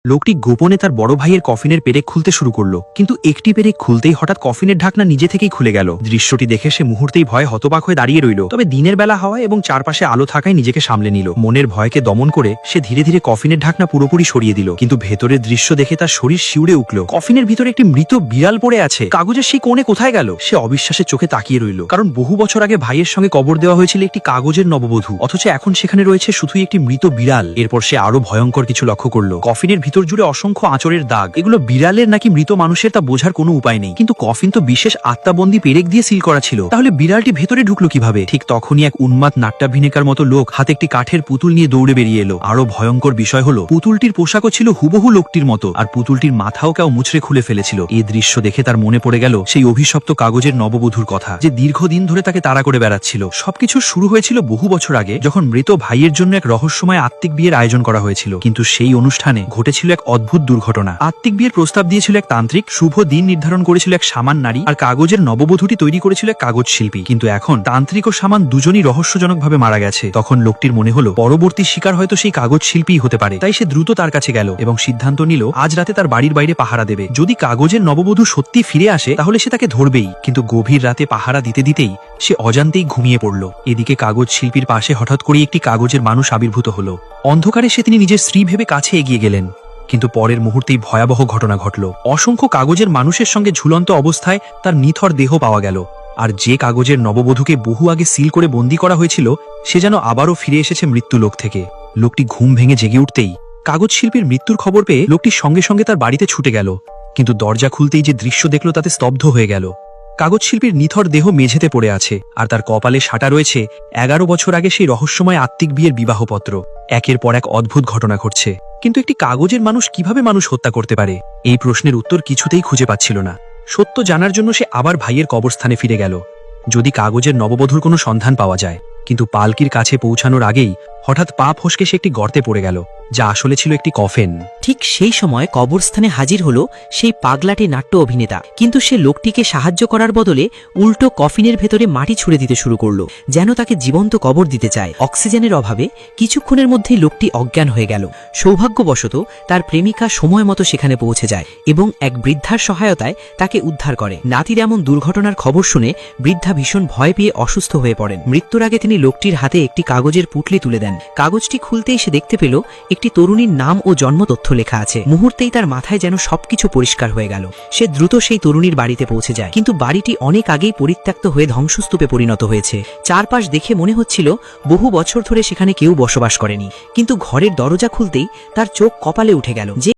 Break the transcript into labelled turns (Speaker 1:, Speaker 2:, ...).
Speaker 1: লোকটি গোপনে তার বড় ভাইয়ের কফিনের পেরেক খুলতে শুরু করলো, কিন্তু একটি পেরেক খুলতেই হঠাৎ কফিনের ঢাকনা নিজে থেকেই খুলে গেল। দৃশ্যটি দেখে সে মুহূর্তেই ভয়ে হতবাক হয়ে দাঁড়িয়ে রইল। তবে দিনের বেলা হওয়া এবং চারপাশে আলো থাকায় নিজেকে সামলে নিল। মনের ভয়কে দমন করে সে ধীরে ধীরে কফিনের ঢাকনা পুরোপুরি সরিয়ে দিল। কিন্তু ভেতরের দৃশ্য দেখে তার শরীর শিউরে উঠল। কফিনের ভিতরে একটি মৃত বিড়াল পড়ে আছে। কাগজের সেই কোণে কোথায় গেল? সে অবিশ্বাসের চোখে তাকিয়ে রইল, কারণ বহু বছর আগে ভাইয়ের সঙ্গে কবর দেওয়া হয়েছিল একটি কাগজের নববধূ, অথচ এখন সেখানে রয়েছে শুধুই একটি মৃত বিড়াল। এরপর সে আরো ভয়ঙ্কর কিছু লক্ষ্য করলো। কফিনের ভিতর জুড়ে অসংখ্য আঁচড়ের দাগ। এগুলো বিড়ালের নাকি মৃত মানুষের তা বোঝার কোনো উপায় নেই, কিন্তু কফিন তো বিশেষ আত্মাবন্দী পেরেক দিয়ে সিল করা ছিল। তাহলে বিড়ালটি ভেতরে ঢুকলো কিভাবে? ঠিক তখনই এক উন্মাদ নাট্যাভিনেকার মতো লোক হাতে একটি কাঠের পুতুল নিয়ে দৌড়ে বেরিয়ে এলো। আরো ভয়ঙ্কর বিষয় হলো, পুতুলটির পোশাকও ছিল হুবহু লোকটির মতো, আর পুতুলটির মাথাও কেউ মুচড়ে খুলে ফেলেছিল। এই দৃশ্য দেখে তার মনে পড়ে গেল সেই অভিশপ্ত কাগজের নববধূর কথা, যে দীর্ঘদিন ধরে তাকে তাড়া করে বেড়াচ্ছিল। সবকিছু শুরু হয়েছিল বহু বছর আগে, যখন মৃত ভাইয়ের জন্য এক রহস্যময় আত্মিক বিয়ের আয়োজন করা হয়েছিল। কিন্তু সেই অনুষ্ঠানে ঘটেছিল এক অদ্ভুত দুর্ঘটনা। আত্মিক বিয়ের প্রস্তাব দিয়েছিল এক তান্ত্রিক, শুভ দিন নির্ধারণ করেছিল এক শামান নারী, আর কাগজের নববধূটি তৈরি করেছিল এক কাগজ শিল্পী। কিন্তু এখন তান্ত্রিক ও শামান দুজনই রহস্যজনকভাবে মারা গেছে। তখন লোকটির মনে হলো পরবর্তী শিকার হয়তো সেই কাগজ শিল্পীই হতে পারে। তাই সে দ্রুত তার কাছে গেল এবং সিদ্ধান্ত নিল আজ রাতে তার বাড়ির বাইরে পাহারা দেবে। যদি কাগজের নববধূ সত্যি ফিরে আসে তাহলে সে তাকে ধরবেই। কিন্তু গভীর রাতে পাহারা দিতে দিতেই সে অজান্তেই ঘুমিয়ে পড়ল। এদিকে কাগজ শিল্পীর পাশে হঠাৎ করে একটি কাগজের মানুষ আবির্ভূত হলো। অন্ধকারে সে তিনি নিজের স্ত্রী ভেবে কাছে এগিয়ে গেলেন, কিন্তু পরের মুহূর্তেই ভয়াবহ ঘটনা ঘটল। অসংখ্য কাগজের মানুষের সঙ্গে ঝুলন্ত অবস্থায় তার নিথর দেহ পাওয়া গেল। আর যে কাগজের নববধূকে বহু আগে সিল করে বন্দী করা হয়েছিল, সে যেন আবারও ফিরে এসেছে মৃত্যুলোক থেকে। লোকটি ঘুম ভেঙে জেগে উঠতেই কাগজ শিল্পীর মৃত্যুর খবর পেয়ে লোকটি সঙ্গে সঙ্গে তার বাড়িতে ছুটে গেল। কিন্তু দরজা খুলতেই যে দৃশ্য দেখল তাতে স্তব্ধ হয়ে গেল। কাগজ শিল্পীর নিথর দেহ মেঝেতে পড়ে আছে, আর তার কপালে সাঁটা রয়েছে 11 বছর আগে সেই রহস্যময় আত্মিক বিয়ের বিবাহপত্র। একের পর এক অদ্ভুত ঘটনা ঘটছে, কিন্তু একটি কাগজের মানুষ কিভাবে মানুষ হত্যা করতে পারে? এই প্রশ্নের উত্তর কিছুতেই খুঁজে পাচ্ছিল না। সত্য জানার জন্য সে আবার ভাইয়ের কবরস্থানে ফিরে গেল, যদি কাগজের নববধূর কোনো সন্ধান পাওয়া যায়। কিন্তু পালকির কাছে পৌঁছানোর আগেই হঠাৎ পা ফসকে সে একটি গর্তে পড়ে গেল, যা আসলে ছিল একটি কফিন।
Speaker 2: ঠিক সেই সময় কবরস্থানে হাজির হলো সেই পাগলাটে নাট্য অভিনেতা। কিন্তু সে লোকটিকে সাহায্য করার বদলে উল্টো কফিনের ভেতরে মাটি ছুঁড়ে দিতে শুরু করলো, যেন তাকে জীবন্ত কবর দিতে চায়। অক্সিজেনের অভাবে কিছুক্ষণের মধ্যেই লোকটি অজ্ঞান হয়ে গেল। সৌভাগ্যবশত তার প্রেমিকা সময় মতো সেখানে পৌঁছে যায় এবং এক বৃদ্ধার সহায়তায় তাকে উদ্ধার করে। নাতির এমন দুর্ঘটনার খবর শুনে বৃদ্ধা ভীষণ ভয় পেয়ে অসুস্থ হয়ে পড়েন। মৃত্যুর আগে তিনি লোকটির হাতে একটি কাগজের পুঁটলি তুলে দেন। কাগজটি খুলতেই সে দেখতে পেল একটি তরুণীর নাম ও জন্ম তথ্য লেখা আছে। মুহূর্তেই তার মাথায় যেন সবকিছু পরিষ্কার হয়ে গেল। সে দ্রুত সেই তরুণীর বাড়িতে পৌঁছে যায়, কিন্তু বাড়িটি অনেক আগেই পরিত্যক্ত হয়ে ধ্বংসস্তূপে পরিণত হয়েছে। চারপাশ দেখে মনে হচ্ছিল বহু বছর ধরে সেখানে কেউ বসবাস করেনি। কিন্তু ঘরের দরজা খুলতেই তার চোখ কপালে উঠে গেল। যে